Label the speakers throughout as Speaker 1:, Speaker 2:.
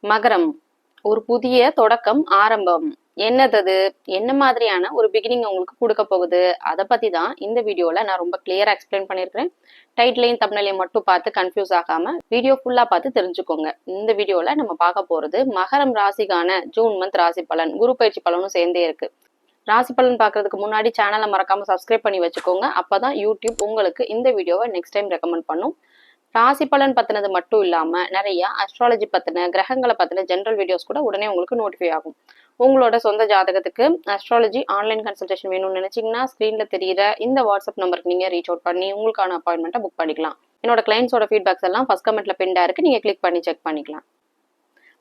Speaker 1: மகரம் ஒரு புதிய தொடக்கம் ஆரம்பம். என்னது என்ன மாதிரியான ஒரு பிகினிங் உங்களுக்கு கொடுக்க போகுது அதை பத்தி தான் இந்த வீடியோல நான் ரொம்ப கிளியரா எக்ஸ்பிளைன் பண்ணியிருக்கிறேன். டைட்டிலையும் தம்ப்நெயிலையும் மட்டும் பார்த்து கன்ஃபியூஸ் ஆகாம வீடியோ ஃபுல்லா பார்த்து தெரிஞ்சுக்கோங்க. இந்த வீடியோல நம்ம பார்க்க போறது மகரம் ராசிக்கான ஜூன் மந்த் ராசி பலன், குரு பயிற்சி பலனும் சேர்ந்தே இருக்கு. ராசி பலன் பார்க்கறதுக்கு முன்னாடி சேனலை மறக்காம சப்ஸ்கிரைப் பண்ணி வச்சுக்கோங்க. அப்பதான் யூடியூப் உங்களுக்கு இந்த வீடியோவை நெக்ஸ்ட் டைம் ரெக்கமெண்ட் பண்ணும். ராசி பலன் பத்தினது மட்டும் இல்லாம நிறைய அஸ்ட்ராலஜி பத்தின, கிரகங்களை பத்தின ஜென்ரல் வீடியோஸ் கூட உடனே உங்களுக்கு நோட்டிஃபை ஆகும். உங்களோட சொந்த ஜாதகத்துக்கு அஸ்ட்ராலஜி ஆன்லைன் கன்சல்டேஷன் வேணும்னு நினைச்சீங்கன்னா ஸ்கிரீன்ல தெரியுற இந்த வாட்ஸ்அப் நம்பருக்கு நீங்க ரீச் அவுட் பண்ணி உங்களுக்கான அப்பாயின்மெண்ட்டை புக் பண்ணிக்கலாம். என்னோட கிளைண்ட்ஸோட ஃபீட்பேக்ஸ் எல்லாம் ஃபர்ஸ்ட் கமெண்ட்ல பின்டா இருக்கு, நீங்க கிளிக் பண்ணி செக் பண்ணிக்கலாம்.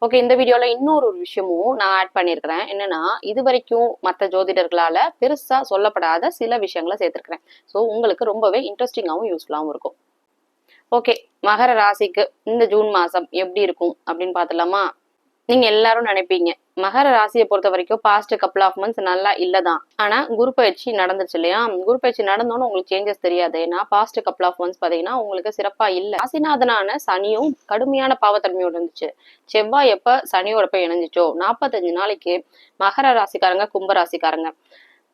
Speaker 1: ஓகே, இந்த வீடியோல இன்னொரு விஷயமும் நான் ஆட் பண்ணியிருக்கிறேன். என்னன்னா, இது வரைக்கும் மற்ற ஜோதிடர்களால பெருசா சொல்லப்படாத சில விஷயங்களை சேர்த்திருக்கிறேன். ஸோ உங்களுக்கு ரொம்பவே இன்ட்ரெஸ்டிங்காகவும் யூஸ்ஃபுல்லாகவும் இருக்கும். ஓகே, மகர ராசிக்கு இந்த ஜூன் மாசம் எப்படி இருக்கும் அப்படின்னு பாத்துலாமா? நீங்க எல்லாரும் நினைப்பீங்க மகர ராசியை பொறுத்த வரைக்கும் பாஸ்ட் கப்புள் ஆஃப் மந்த்ஸ் நல்லா இல்லதான். ஆனா குரு பயிற்சி நடந்துச்சு இல்லையா? குரு பயிற்சி நடந்தோன்னு உங்களுக்கு சேஞ்சஸ் தெரியாது. ஏன்னா பாஸ்ட் கப்புள் ஆஃப் மந்த்ஸ் பாத்தீங்கன்னா உங்களுக்கு சிறப்பா இல்ல. ராசிநாதனான சனியும் கடுமையான பாவத்தன்மையோட இருந்துச்சு. செவ்வாய் எப்ப சனியோட போய் இணைஞ்சிச்சோ 45 நாளைக்கு மகர ராசிக்காரங்க, கும்ப ராசிக்காரங்க,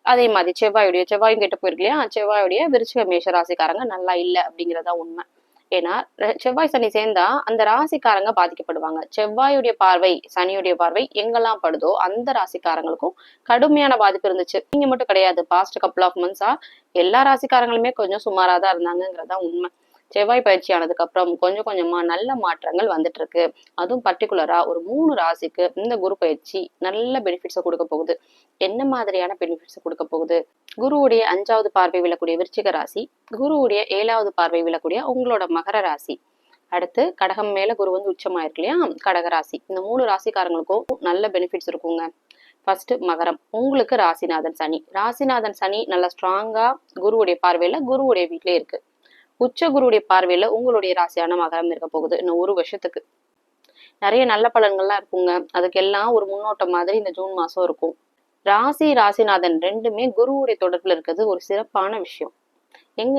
Speaker 1: அதே மாதிரி செவ்வாயும் கெட்டு போயிருக்கு இல்லையா? செவ்வாயுடைய விருச்சிக மேஷ ராசிக்காரங்க நல்லா இல்லை அப்படிங்கிறதா உண்மை. ஏன்னா செவ்வாய் சனி சேர்ந்தா அந்த ராசிக்காரங்க பாதிக்கப்படுவாங்க. செவ்வாயுடைய பார்வை, சனியுடைய பார்வை எங்கெல்லாம் படுதோ அந்த ராசிக்காரங்களுக்கும் கடுமையான பாதிப்பு இருந்துச்சு. நீங்க மட்டும் கிடையாது, பாஸ்ட் கப்புள் ஆஃப் மந்த்ஸா எல்லா ராசிக்காரங்களுமே கொஞ்சம் சுமாராதான் இருந்தாங்கிறதா உண்மை. செவ்வாய் பயிற்சி ஆனதுக்கு அப்புறம் கொஞ்சம் கொஞ்சமா நல்ல மாற்றங்கள் வந்துட்டு இருக்கு. அதுவும் பர்டிகுலரா ஒரு 3 ராசிக்கு இந்த குரு பயிற்சி நல்ல பெனிஃபிட்ஸை கொடுக்க போகுது. என்ன மாதிரியான பெனிஃபிட்ஸை கொடுக்க போகுது? குருவுடைய 5வது பார்வை விழக்கூடிய விருச்சிக ராசி, குருவுடைய 7வது பார்வை விழக்கூடிய உங்களோட மகர ராசி, அடுத்து கடகம் மேல குரு வந்து உச்சமாயிருக்கு இல்லையா? கடக ராசி. இந்த 3 ராசிக்காரங்களுக்கும் நல்ல பெனிஃபிட்ஸ் இருக்குங்க. ஃபர்ஸ்ட் மகரம், உங்களுக்கு ராசிநாதன் சனி. ராசிநாதன் சனி நல்லா ஸ்ட்ராங்கா குருவுடைய பார்வையில குருவுடைய வீட்டிலே இருக்கு. உச்ச குருவுடைய பார்வையில உங்களுடைய ராசியான மகரம் இருக்க போகுது. இன்னும் ஒரு வருஷத்துக்கு நிறைய நல்ல பலன்கள்லாம் இருக்குங்க. அதுக்கெல்லாம் ஒரு முன்னோட்டம் மாதிரி இந்த ஜூன் மாசம் இருக்கும். ராசிநாதன் ரெண்டுமே குருவுடைய தொடர்புல இருக்கிறது ஒரு சிறப்பான விஷயம்.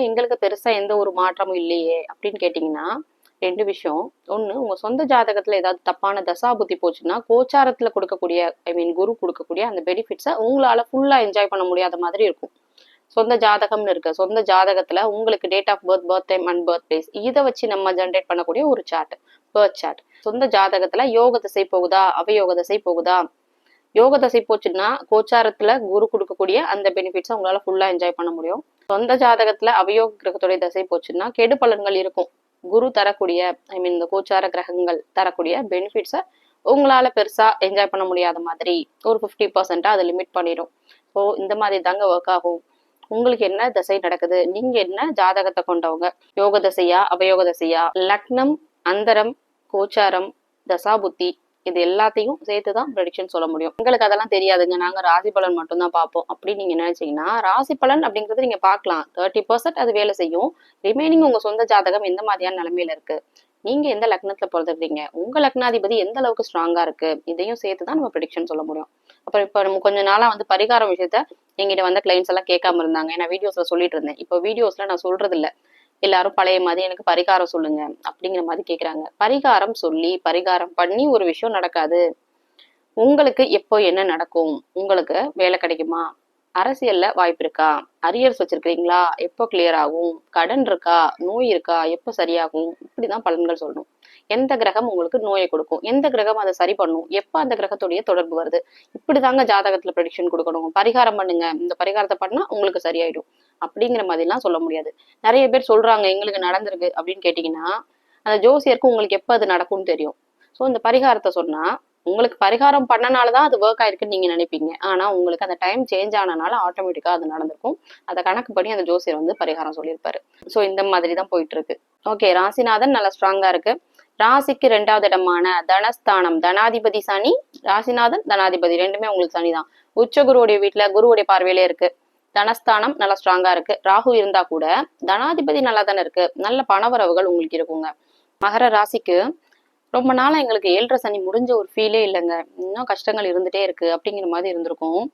Speaker 1: எங்களுக்கு பெருசா எந்த ஒரு மாற்றமும் இல்லையே அப்படின்னு கேட்டீங்கன்னா, 2 விஷயம். ஒண்ணு, உங்க சொந்த ஜாதகத்துல ஏதாவது தப்பான தசாபுத்தி போச்சுன்னா கோச்சாரத்துல கொடுக்கக்கூடிய குரு கொடுக்கக்கூடிய அந்த பெனிஃபிட்ஸை உங்களால ஃபுல்லா என்ஜாய் பண்ண முடியாத மாதிரி இருக்கும். சொந்த ஜாதகம்னு இருக்கு, சொந்த ஜாதகத்துல உங்களுக்கு date of birth, birth time and birth place, இதை வச்சு நம்ம ஜென்ரேட் பண்ணக்கூடிய ஒரு சார்ட், பர்த் சார்ட். சொந்த ஜாதகத்துல யோக திசை போகுதா, அவயோக திசை போகுதா? யோக தசை போச்சுன்னா கோச்சாரத்துல குரு கொடுக்கக்கூடிய அந்த பெனிஃபிட்ஸை உங்களால ஃபுல்லா என்ஜாய் பண்ண முடியும். சொந்த ஜாதகத்துல அவயோக கிரகத்துடைய தசை போச்சுன்னா கெடு பலன்கள் இருக்கும். குரு தரக்கூடிய இந்த கோச்சார கிரகங்கள் தரக்கூடிய பெனிஃபிட்ஸை உங்களால பெருசா என்ஜாய் பண்ண முடியாத மாதிரி ஒரு 50% அதை லிமிட் பண்ணிடும். ஸோ இந்த மாதிரி தாங்க ஒர்க் ஆகும். உங்களுக்கு என்ன தசை நடக்குது, நீங்க என்ன ஜாதகத்தை கொண்டவங்க, யோக தசையா அவயோக தசையா, லக்னம், அந்தரம், கோச்சாரம், தசாபுத்தி, இது எல்லாத்தையும் சேர்த்துதான் ப்ரெடிக்ஷன் சொல்ல முடியும். எங்களுக்கு அதெல்லாம் தெரியாதுங்க, நாங்க ராசி பலன் மட்டும்தான் பார்ப்போம் அப்படின்னு நீங்க நினைச்சீங்கன்னா, ராசி பலன் அப்படிங்கிறது நீங்க பார்க்கலாம், 30% அது வேலை செய்யும். ரிமைனிங் உங்க சொந்த ஜாதகம் எந்த மாதிரியான நிலைமையில இருக்கு, நீங்க எந்த லக்னத்துல பிறந்திருக்கீங்க, உங்க லக்னாதிபதி எந்த அளவுக்கு ஸ்ட்ராங்கா இருக்கு, இதையும் சேர்த்துதான் நம்ம ப்ரெடிக்ஷன் சொல்ல முடியும். அப்புறம் இப்ப நம்ம கொஞ்ச நாளா வந்து பரிகாரம் விஷயத்த எங்கிட்ட வந்து கிளைண்ட்ஸ் எல்லாம் கேட்காம இருந்தாங்க. ஏன்னா வீடியோஸ்ல சொல்லிட்டு இருந்தேன். இப்போ வீடியோஸ்ல நான் சொல்றது இல்ல. எல்லாரும் பழைய மாதிரி எனக்கு பரிகாரம் சொல்லுங்க அப்படிங்கிற மாதிரி கேக்குறாங்க. பரிகாரம் சொல்லி பரிகாரம் பண்ணி ஒரு விஷயம் நடக்காது. உங்களுக்கு எப்போ என்ன நடக்கும், உங்களுக்கு வேலை கிடைக்குமா, அரசியல்ல வாய்ப்பு இருக்கா, அரியர்ஸ் வச்சிருக்கீங்களா, எப்போ கிளியர் ஆகும், கடன் இருக்கா, நோய் இருக்கா, எப்போ சரியாகும், இப்படிதான் பலன்கள் சொல்லணும். எந்த கிரகம் உங்களுக்கு நோயை கொடுக்கும், எந்த கிரகம் அதை சரி பண்ணும், எப்ப அந்த கிரகத்துடைய தொடர்பு வருது, இப்படிதாங்க ஜாதகத்துல ப்ரெடிக்ஷன் கொடுக்கணும். பரிகாரம் பண்ணுங்க, இந்த பரிகாரத்தை பண்ணா உங்களுக்கு சரியாயிடும் அப்படிங்கிற மாதிரிலாம் சொல்ல முடியாது. நிறைய பேர் சொல்றாங்க எங்களுக்கு நடந்திருக்கு அப்படின்னு கேட்டீங்கன்னா, அந்த ஜோசியருக்கு உங்களுக்கு எப்ப அது நடக்கும்னு தெரியும். ஸோ இந்த பரிகாரத்தை சொன்னா உங்களுக்கு பரிகாரம் பண்ணனாலதான் அது ஒர்க் ஆயிருக்குன்னு நீங்க நினைப்பீங்க. ஆனா உங்களுக்கு அந்த டைம் சேஞ்ச் ஆனனால ஆட்டோமேட்டிக்கா அது நடந்திருக்கும். அதை கணக்கு பண்ணி அந்த ஜோசியர் வந்து பரிகாரம் சொல்லியிருப்பாரு. ஸோ இந்த மாதிரி தான் போயிட்டு இருக்கு. ஓகே, ராசிநாதன் நல்லா ஸ்ட்ராங்கா இருக்கு. ராசிக்கு 2வது இடமான தனஸ்தானம், தனாதிபதி சனி, ராசிநாதன் தனாதிபதி ரெண்டுமே உங்களுக்கு சனிதான். உச்ச குருவுடைய வீட்டுல குருவுடைய பார்வையிலே இருக்கு. தனஸ்தானம் நல்லா ஸ்ட்ராங்கா இருக்கு. ராகு இருந்தா கூட தனாதிபதி நல்லா தானே இருக்கு. நல்ல பணவரவுகள் உங்களுக்கு இருக்குங்க. மகர ராசிக்கு ரொம்ப நாளா எங்களுக்கு 7.5 சனி முடிஞ்ச ஒரு ஃபீலே இல்லைங்க. இன்னும் கஷ்டங்கள் இருந்துட்டே இருக்கு அப்படிங்கிற மாதிரி இருந்திருக்கும்.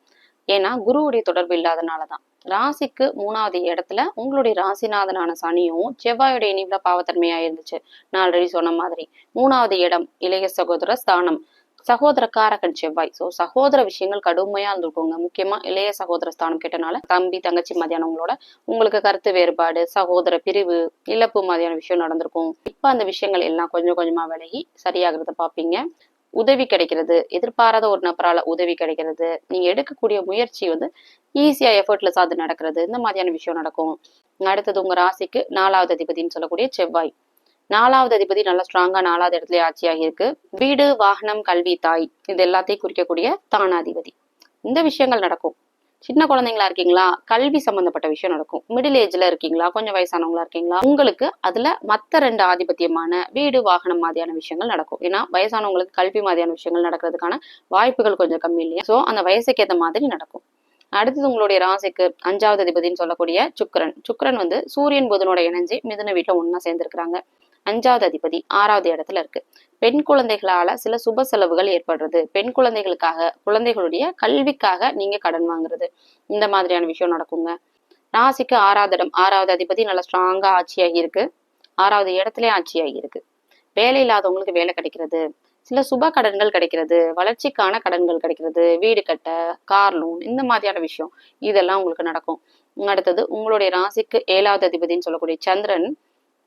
Speaker 1: ஏன்னா குருவுடைய தொடர்பு இல்லாதனாலதான். ராசிக்கு 3வது இடத்துல உங்களுடைய ராசிநாதனான சனியும் செவ்வாயுடைய இணைவுல பாவத்தன்மையா இருந்துச்சு. நான் ஆல்ரெடி சொன்ன மாதிரி 3வது இடம் இளைய சகோதர ஸ்தானம், சகோதர காரகன் செவ்வாய். ஸோ சகோதர விஷயங்கள் கடுமையா இருந்திருக்குங்க. முக்கியமா இளைய சகோதர ஸ்தானம் கேட்டனால தம்பி தங்கச்சி மாதிரியானவங்களோட உங்களுக்கு கருத்து வேறுபாடு, சகோதர பிரிவு, இழப்பு மாதிரியான விஷயம் நடந்திருக்கும். இப்ப அந்த விஷயங்கள் எல்லாம் கொஞ்சம் கொஞ்சமா விலகி சரியாகிறத பாப்பீங்க. உதவி கிடைக்கிறது, எதிர்பாராத ஒரு நபரால உதவி கிடைக்கிறது, நீங்க எடுக்கக்கூடிய முயற்சி ஈஸியா எஃபர்ட்லெஸ் அது நடக்கிறது, இந்த மாதிரியான விஷயம் நடக்கும். அடுத்தது உங்க ராசிக்கு 4வது அதிபதினு சொல்லக்கூடிய செவ்வாய். 4வது அதிபதி நல்லா ஸ்ட்ராங்கா 4வது இடத்துல ஆட்சியாகி இருக்கு. வீடு, வாகனம், கல்வி, தாய், இது எல்லாத்தையும் குறிக்கக்கூடிய தானாதிபதி. இந்த விஷயங்கள் நடக்கும். சின்ன குழந்தைங்களா இருக்கீங்களா, கல்வி சம்பந்தப்பட்ட விஷயம் நடக்கும். மிடில் ஏஜ்ல இருக்கீங்களா, கொஞ்சம் வயசானவங்களா இருக்கீங்களா, உங்களுக்கு அதுல மத்த 2 ஆதிபத்தியமான வீடு, வாகனம் மாதிரியான விஷயங்கள் நடக்கும். ஏன்னா வயசானவங்களுக்கு கல்வி மாதிரியான விஷயங்கள் நடக்கிறதுக்கான வாய்ப்புகள் கொஞ்சம் கம்மி இல்லையா. சோ அந்த வயசுக்கு ஏற்ற மாதிரி நடக்கும். அடுத்தது உங்களுடைய ராசிக்கு 5வது அதிபதினு சொல்லக்கூடிய சுக்கிரன். சுக்கிரன் சூரியன் புதனோட இணைஞ்சு மிதுன வீட்டுல ஒன்னா சேர்ந்திருக்கிறாங்க. 5வது அதிபதி 6வது இடத்துல இருக்கு. பெண் குழந்தைகளால சில சுப செலவுகள் ஏற்படுறது, பெண் குழந்தைகளுக்காக, குழந்தைகளுடைய கல்விக்காக நீங்க கடன் வாங்குறது, இந்த மாதிரியான விஷயம் நடக்குங்க. ராசிக்கு 6வது இடம், 6வது அதிபதி நல்லா ஸ்ட்ராங்கா ஆட்சியாகி இருக்கு. 6வது இடத்துலயே ஆட்சியாகி இருக்கு. வேலை இல்லாதவங்களுக்கு வேலை கிடைக்கிறது, சில சுப கடன்கள் கிடைக்கிறது, வளர்ச்சிக்கான கடன்கள் கிடைக்கிறது, வீடு கட்ட, கார் லோன், இந்த மாதிரியான விஷயம் இதெல்லாம் உங்களுக்கு நடக்கும். அடுத்தது உங்களுடைய ராசிக்கு 7வது அதிபதினு சொல்லக்கூடிய சந்திரன்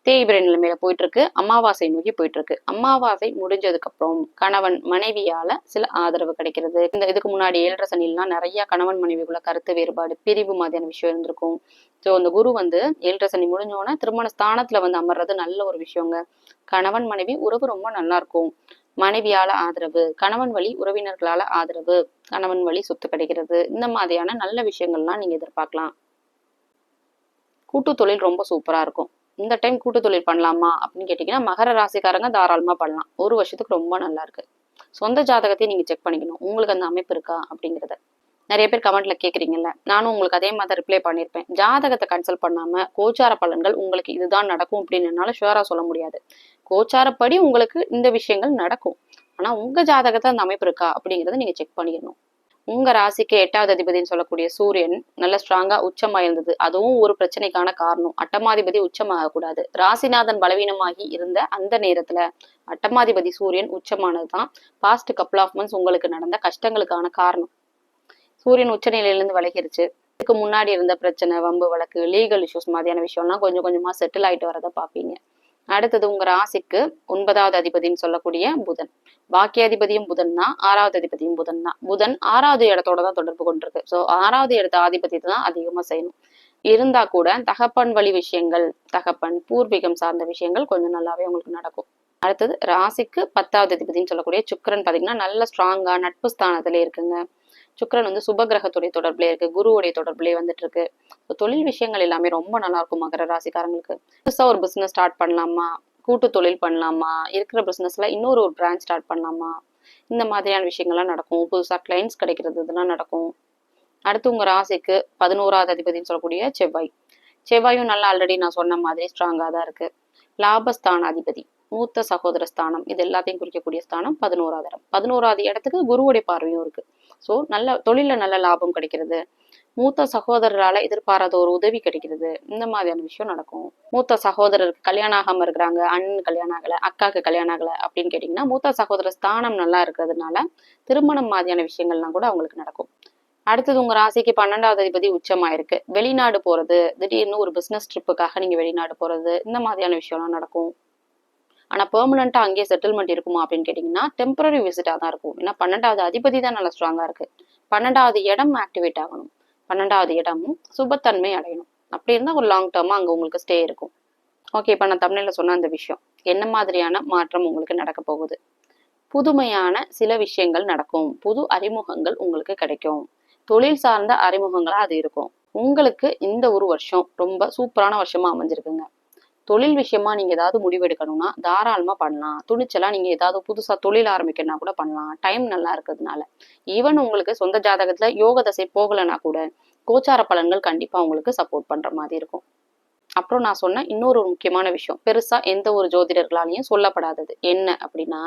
Speaker 1: தேய்பிரை நிலைமையில போயிட்டு இருக்கு. அமாவாசை நோக்கி போயிட்டு இருக்கு. அமாவாசை முடிஞ்சதுக்கு அப்புறம் கணவன் மனைவியால சில ஆதரவு கிடைக்கிறது. இதுக்கு முன்னாடி 7.5 சனிலாம் நிறைய கணவன் மனைவிக்குள்ள கருத்து வேறுபாடு, பிரிவு மாதிரியான விஷயம் இருந்திருக்கும். ஸோ அந்த குரு 7.5 சனி முடிஞ்சோன்னா திருமண ஸ்தானத்துல அமர்றது நல்ல ஒரு விஷயங்க. கணவன் மனைவி உறவு ரொம்ப நல்லா இருக்கும். மனைவியால ஆதரவு, கணவன் வழி உறவினர்களால ஆதரவு, கணவன் வழி சொத்து கிடைக்கிறது, இந்த மாதிரியான நல்ல விஷயங்கள்லாம் நீங்க எதிர்பார்க்கலாம். கூட்டு தொழில் ரொம்ப சூப்பரா இருக்கும். இந்த டைம் கூட்டு தொழில் பண்ணலாமா அப்படின்னு கேட்டீங்கன்னா மகர ராசிக்காரங்க தாராளமா பண்ணலாம். 1 வருஷத்துக்கு ரொம்ப நல்லா இருக்கு. சொந்த ஜாதகத்தையும் நீங்க செக் பண்ணிக்கணும், உங்களுக்கு அந்த அமைப்பு இருக்கா அப்படிங்கிறத. நிறைய பேர் கமெண்ட்ல கேக்குறீங்கல்ல, நானும் உங்களுக்கு அதே மாதிரி ரிப்ளை பண்ணிருப்பேன். ஜாதகத்தை கன்சல்ட் பண்ணாம கோச்சார பலன்கள் உங்களுக்கு இதுதான் நடக்கும் அப்படின்னு என்னால ஷுவரா சொல்ல முடியாது. கோச்சாரப்படி உங்களுக்கு இந்த விஷயங்கள் நடக்கும். ஆனா உங்க ஜாதகத்தை அந்த அமைப்பு இருக்கா அப்படிங்கறத நீங்க செக் பண்ணிடணும். உங்க ராசிக்கு 8வது அதிபதினு சொல்லக்கூடிய சூரியன் நல்ல ஸ்ட்ராங்கா உச்சமா இருந்தது. அதுவும் ஒரு பிரச்சனைக்கான காரணம். அட்டமாதிபதி உச்சமாக கூடாது. ராசிநாதன் பலவீனமாகி இருந்த அந்த நேரத்துல அட்டமாதிபதி சூரியன் உச்சமானதுதான் பாஸ்ட் கப்புள் ஆஃப் மந்த்ஸ் உங்களுக்கு நடந்த கஷ்டங்களுக்கான காரணம். சூரியன் உச்ச நிலையிலிருந்து விலகிருச்சு. இதுக்கு முன்னாடி இருந்த பிரச்சனை, வம்பு வழக்கு, லீகல் இஷ்யூஸ் மாதிரியான விஷயம்லாம் கொஞ்சம் கொஞ்சமா செட்டில் ஆயிட்டு வரதை பாப்பீங்க. அடுத்தது உங்க ராசிக்கு 9வது அதிபதினு சொல்லக்கூடிய புதன். பாக்கியாதிபதியும் புதன் தான், 6வது அதிபதியும் புதன் தான். புதன் 6வது இடத்தோட தான் தொடர்பு கொண்டிருக்கு. ஸோ 6வது இடத்த ஆதிபத்தியத்தை தான் அதிகமா செய்யணும். இருந்தா கூட தகப்பன் வழி விஷயங்கள், தகப்பன் பூர்வீகம் சார்ந்த விஷயங்கள் கொஞ்சம் நல்லாவே உங்களுக்கு நடக்கும். அடுத்தது ராசிக்கு 10வது அதிபதினு சொல்லக்கூடிய சுக்கிரன் பாத்தீங்கன்னா நல்ல ஸ்ட்ராங்கா நட்பு ஸ்தானத்திலே இருக்குங்க. சுக்கிரன் சுப கிரகத்துடைய தொடர்புல இருக்கு, குருவுடைய தொடர்புலயே வந்துட்டு இருக்கு. தொழில் விஷயங்கள் எல்லாமே ரொம்ப நல்லா இருக்கும் மகர ராசிக்காரங்களுக்கு. புதுசா ஒரு பிசினஸ் ஸ்டார்ட் பண்ணலாமா, கூட்டு தொழில் பண்ணலாமா, இருக்கிற பிசினஸ்ல இன்னொரு பிரான்ச் ஸ்டார்ட் பண்ணலாமா, இந்த மாதிரியான விஷயங்கள்லாம் நடக்கும். புதுசா கிளைண்ட்ஸ் கிடைக்கிறது, இதெல்லாம் நடக்கும். அடுத்து உங்க ராசிக்கு 11வது அதிபதினு சொல்லக்கூடிய செவ்வாய். செவ்வாயும் நல்லா ஆல்ரெடி நான் சொன்ன மாதிரி ஸ்ட்ராங்கா தான் இருக்கு. லாபஸ்தான அதிபதி, மூத்த சகோதர ஸ்தானம், இது எல்லாத்தையும் குறிக்கக்கூடிய ஸ்தானம் 11வது இடம். 11வது இடத்துக்கு குருவுடைய பார்வையும் இருக்கு. ஸோ நல்ல தொழில நல்ல லாபம் கிடைக்கிறது, மூத்த சகோதரரால எதிர்பாராத ஒரு உதவி கிடைக்கிறது, இந்த மாதிரியான விஷயம் நடக்கும். மூத்த சகோதரருக்கு கல்யாணம் ஆகாம இருக்கிறாங்க, அண்ணன் கல்யாணம் ஆகல, அக்காக்கு கல்யாணம் ஆகல அப்படின்னு கேட்டீங்கன்னா மூத்த சகோதர ஸ்தானம் நல்லா இருக்கிறதுனால திருமணம் மாதிரியான விஷயங்கள்லாம் கூட அவங்களுக்கு நடக்கும். அடுத்தது உங்க ராசிக்கு 12வது அதிபதி உச்சமாயிருக்கு. வெளிநாடு போறது, திடீர்னு ஒரு பிசினஸ் ட்ரிப்புக்காக நீங்க வெளிநாடு போறது, இந்த மாதிரியான விஷயம்லாம் நடக்கும். ஆனா பெர்மனண்டா அங்கேயே செட்டில்மெண்ட் இருக்குமா அப்படின்னு கேட்டீங்கன்னா டெம்பரரி விசிட்டா தான் இருக்கும். ஏன்னா 12வது அதிபதி தான் நல்லா ஸ்ட்ராங்கா இருக்கு. 12வது இடம் ஆக்டிவேட் ஆகணும், 12வது இடம் சுபத்தன்மை அடையணும். அப்படி இருந்தா ஒரு லாங் டேர்மா அங்க உங்களுக்கு ஸ்டே இருக்கும். ஓகே, இப்ப நான் தமிழ்ல சொன்ன அந்த விஷயம் என்ன மாதிரியான மாற்றம் உங்களுக்கு நடக்க போகுது. புதுமையான சில விஷயங்கள் நடக்கும், புது அறிமுகங்கள் உங்களுக்கு கிடைக்கும், தொழில் சார்ந்த அறிமுகங்களா அது இருக்கும். உங்களுக்கு இந்த ஒரு வருஷம் ரொம்ப சூப்பரான வருஷமா அமைஞ்சிருக்குங்க. தொழில் விஷயமா நீங்க ஏதாவது முடிவெடுக்கணும்னா தாராளமா பண்ணலாம். துணிச்சலா நீங்க ஏதாவது புதுசா தொழில் ஆரம்பிக்கணும்னா கூட பண்ணலாம், டைம் நல்லா இருக்கிறதுனால. ஈவன் உங்களுக்கு சொந்த ஜாதகத்துல யோக தசை போகலைன்னா கூட கோச்சார பலன்கள் கண்டிப்பா உங்களுக்கு சப்போர்ட் பண்ற மாதிரி இருக்கும். அப்புறம் நான் சொன்ன இன்னொரு முக்கியமான விஷயம், பெருசா எந்த ஒரு ஜோதிடர்களாலையும் சொல்லப்படாதது என்ன அப்படின்னா,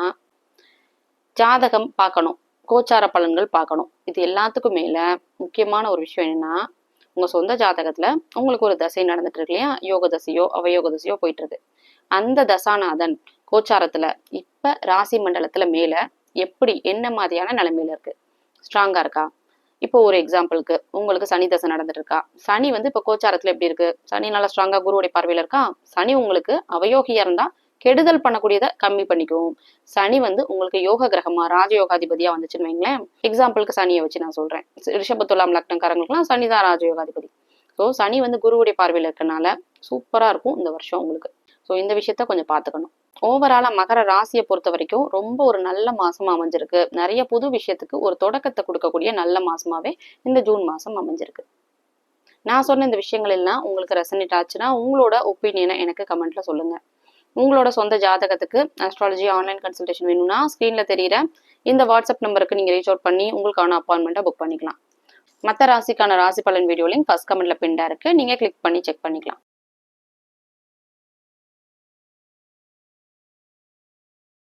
Speaker 1: ஜாதகம் பார்க்கணும், கோச்சார பலன்கள் பார்க்கணும், இது எல்லாத்துக்கும் மேல முக்கியமான ஒரு விஷயம் என்னன்னா, உங்க சொந்த ஜாதகத்துல உங்களுக்கு ஒரு தசை நடந்துட்டு இருக்கு இல்லையா, யோக தசையோ அவயோக தசையோ போயிட்டு இருக்கு. அந்த தசாநாதன் கோச்சாரத்துல இப்ப ராசி மண்டலத்துல மேல எப்படி என்ன மாதிரியான நிலைமையில இருக்கு, ஸ்ட்ராங்கா இருக்கா? இப்போ ஒரு எக்ஸாம்பிளுக்கு உங்களுக்கு சனி தசை நடந்துட்டு இருக்கா, சனி வந்து இப்ப கோச்சாரத்துல எப்படி இருக்கு, சனி நல்லா ஸ்ட்ராங்கா குருவுடைய பார்வையில இருக்கா. சனி உங்களுக்கு அவயோகியா இருந்தா கெடுதல் பண்ணக்கூடியதை கம்மி பண்ணிக்கும். சனி வந்து உங்களுக்கு யோக கிரகமா ராஜயோகாதிபதியா வந்துச்சுன்னு வைங்களேன். எக்ஸாம்பிளுக்கு சனியை வச்சு நான் சொல்றேன். ரிஷபத்துலாம் லக்னக்காரங்களுக்குலாம் சனி தான் ராஜயோகாதிபதி. ஸோ சனி வந்து குருவுடைய பார்வையில இருக்கனால சூப்பரா இருக்கும் இந்த வருஷம் உங்களுக்கு. ஸோ இந்த விஷயத்த கொஞ்சம் பார்த்துக்கணும். ஓவராலா மகர ராசியை பொறுத்த வரைக்கும் ரொம்ப ஒரு நல்ல மாசமா அமைஞ்சிருக்கு. நிறைய புது விஷயத்துக்கு ஒரு தொடக்கத்தை கொடுக்கக்கூடிய நல்ல மாசமாவே இந்த ஜூன் மாசம் அமைஞ்சிருக்கு. நான் சொன்ன இந்த விஷயங்கள் எல்லாம் உங்களுக்கு ரெசனேட் ஆச்சுன்னா உங்களோட ஒப்பீனியனை எனக்கு கமெண்ட்ல சொல்லுங்க. உங்களோட சொந்த ஜாதகத்துக்கு அஸ்ட்ராலஜி ஆன்லைன் கன்சல்டேஷன் வேணும்னா ஸ்க்ரீன்ல தெரியுற இந்த வாட்ஸ்அப் நம்பருக்கு நீங்க ரீச் அவுட் பண்ணி உங்களுக்கான அப்பாயின்மெண்ட்டை புக் பண்ணிக்கலாம். மற்ற ராசிக்கான ராசி பலன் வீடியோ லிங்க் ஃபர்ஸ்ட் கமெண்ட்ல பின்டா இருக்கு, நீங்க கிளிக் பண்ணி செக் பண்ணிக்கலாம்.